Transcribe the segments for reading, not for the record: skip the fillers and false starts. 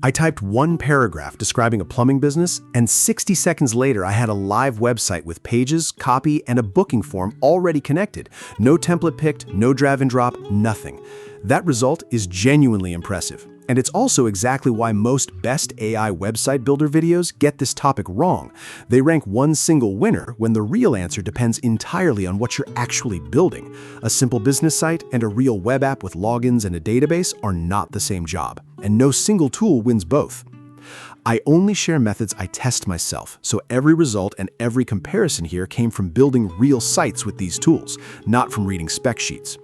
I typed one paragraph describing a plumbing business, and 60 seconds later I had a live website with pages, copy, and a booking form already connected. No template picked, no drag and drop, nothing. That result is genuinely impressive. And it's also exactly why most best AI website builder videos get this topic wrong. They rank one single winner when the real answer depends entirely on what you're actually building. A simple business site and a real web app with logins and a database are not the same job, and no single tool wins both. I only share methods I test myself, so every result and every comparison here came from building real sites with these tools, not from reading spec sheets.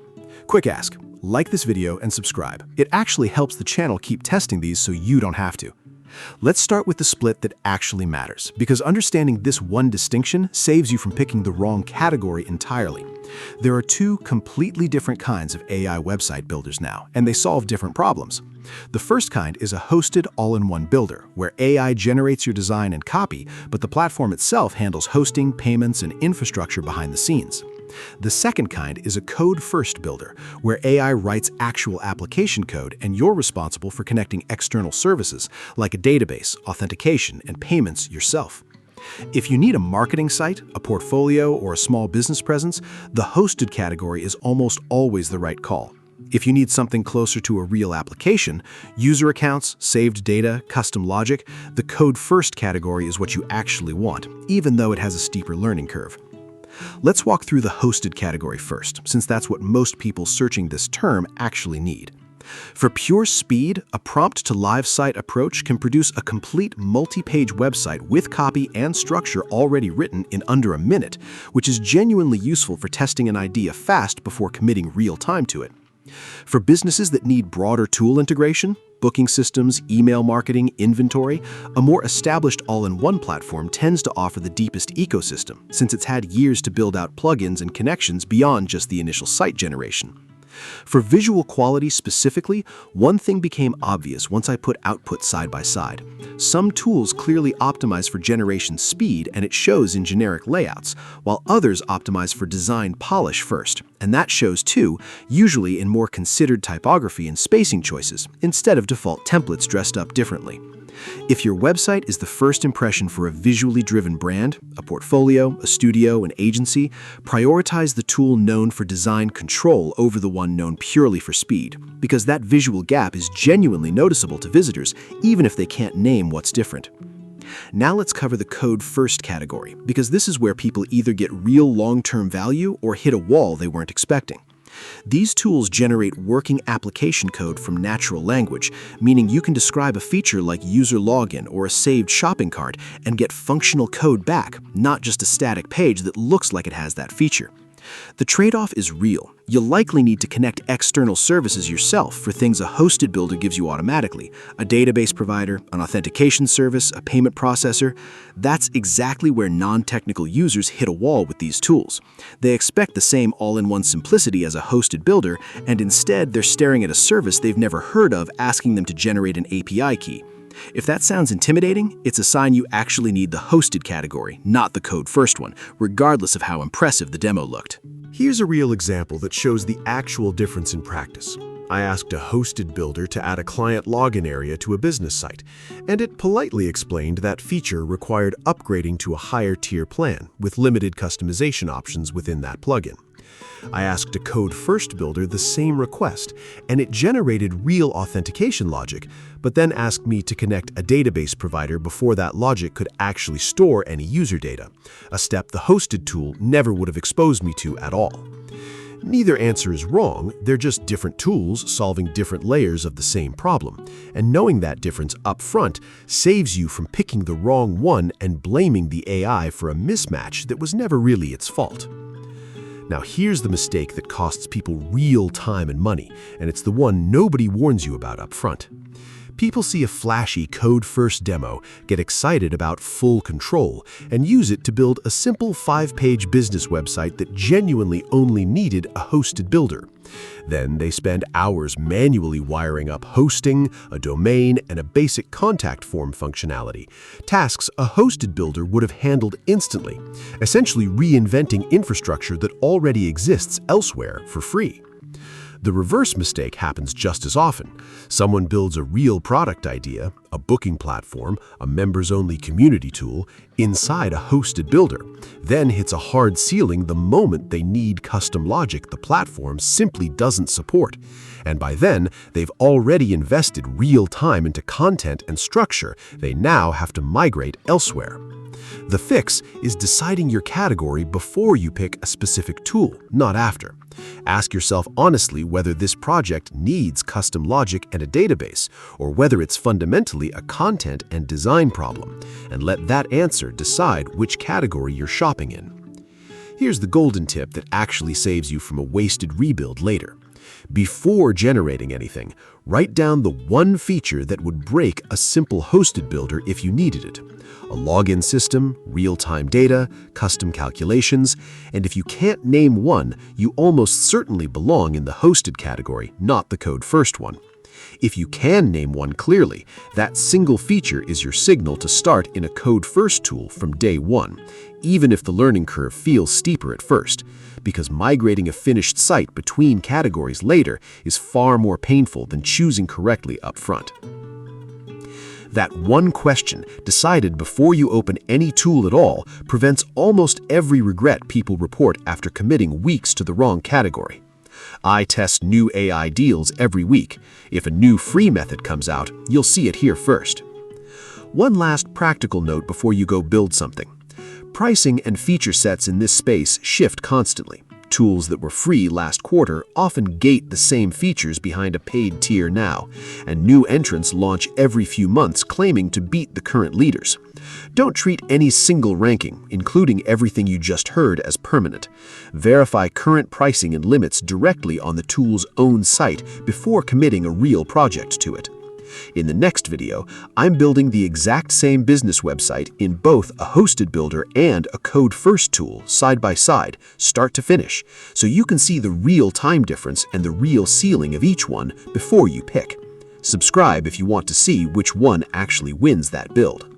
Quick ask. Like this video and subscribe. It actually helps the channel keep testing these so you don't have to. Let's start with the split that actually matters, because understanding this one distinction saves you from picking the wrong category entirely. There are two completely different kinds of AI website builders now, and they solve different problems. The first kind is a hosted all-in-one builder, where AI generates your design and copy, but the platform itself handles hosting, payments, and infrastructure behind the scenes. The second kind is a code-first builder, where AI writes actual application code and you're responsible for connecting external services like a database, authentication, and payments yourself. If you need a marketing site, a portfolio, or a small business presence, the hosted category is almost always the right call. If you need something closer to a real application, user accounts, saved data, custom logic, the code-first category is what you actually want, even though it has a steeper learning curve. Let's walk through the hosted category first, since that's what most people searching this term actually need. For pure speed, a prompt-to-live site approach can produce a complete multi-page website with copy and structure already written in under a minute, which is genuinely useful for testing an idea fast before committing real time to it. For businesses that need broader tool integration, booking systems, email marketing, inventory, a more established all-in-one platform tends to offer the deepest ecosystem, since it's had years to build out plugins and connections beyond just the initial site generation. For visual quality specifically, one thing became obvious once I put output side by side. Some tools clearly optimize for generation speed, and it shows in generic layouts, while others optimize for design polish first, and that shows too, usually in more considered typography and spacing choices, instead of default templates dressed up differently. If your website is the first impression for a visually driven brand, a portfolio, a studio, an agency, prioritize the tool known for design control over the one known purely for speed, because that visual gap is genuinely noticeable to visitors, even if they can't name what's different. Now let's cover the code-first category, because this is where people either get real long-term value or hit a wall they weren't expecting. These tools generate working application code from natural language, meaning you can describe a feature like user login or a saved shopping cart and get functional code back, not just a static page that looks like it has that feature. The trade-off is real. You'll likely need to connect external services yourself for things a hosted builder gives you automatically, a database provider, an authentication service, a payment processor. That's exactly where non-technical users hit a wall with these tools. They expect the same all-in-one simplicity as a hosted builder, and instead they're staring at a service they've never heard of asking them to generate an API key. If that sounds intimidating, it's a sign you actually need the hosted category, not the code-first one, regardless of how impressive the demo looked. Here's a real example that shows the actual difference in practice. I asked a hosted builder to add a client login area to a business site, and it politely explained that feature required upgrading to a higher tier plan with limited customization options within that plugin. I asked a code-first builder the same request, and it generated real authentication logic, but then asked me to connect a database provider before that logic could actually store any user data, a step the hosted tool never would have exposed me to at all. Neither answer is wrong, they're just different tools solving different layers of the same problem, and knowing that difference up front saves you from picking the wrong one and blaming the AI for a mismatch that was never really its fault. Now here's the mistake that costs people real time and money, and it's the one nobody warns you about up front. People see a flashy code-first demo, get excited about full control, and use it to build a simple 5-page business website that genuinely only needed a hosted builder. Then they spend hours manually wiring up hosting, a domain, and a basic contact form functionality, tasks a hosted builder would have handled instantly, essentially reinventing infrastructure that already exists elsewhere for free. The reverse mistake happens just as often. Someone builds a real product idea, a booking platform, a members-only community tool, inside a hosted builder, then hits a hard ceiling the moment they need custom logic the platform simply doesn't support. And by then, they've already invested real time into content and structure they now have to migrate elsewhere. The fix is deciding your category before you pick a specific tool, not after. Ask yourself honestly whether this project needs custom logic and a database, or whether it's fundamentally a content and design problem, and let that answer decide which category you're shopping in. Here's the golden tip that actually saves you from a wasted rebuild later. Before generating anything, write down the one feature that would break a simple hosted builder if you needed it. A login system, real-time data, custom calculations, and if you can't name one, you almost certainly belong in the hosted category, not the code-first one. If you can name one clearly, that single feature is your signal to start in a code-first tool from day one, even if the learning curve feels steeper at first, because migrating a finished site between categories later is far more painful than choosing correctly up front. That one question, decided before you open any tool at all, prevents almost every regret people report after committing weeks to the wrong category. I test new AI deals every week. If a new free method comes out, you'll see it here first. One last practical note before you go build something. Pricing and feature sets in this space shift constantly. Tools that were free last quarter often gate the same features behind a paid tier now, and new entrants launch every few months claiming to beat the current leaders. Don't treat any single ranking, including everything you just heard, as permanent. Verify current pricing and limits directly on the tool's own site before committing a real project to it. In the next video, I'm building the exact same business website in both a hosted builder and a code-first tool side by side, start to finish, so you can see the real time difference and the real ceiling of each one before you pick. Subscribe if you want to see which one actually wins that build.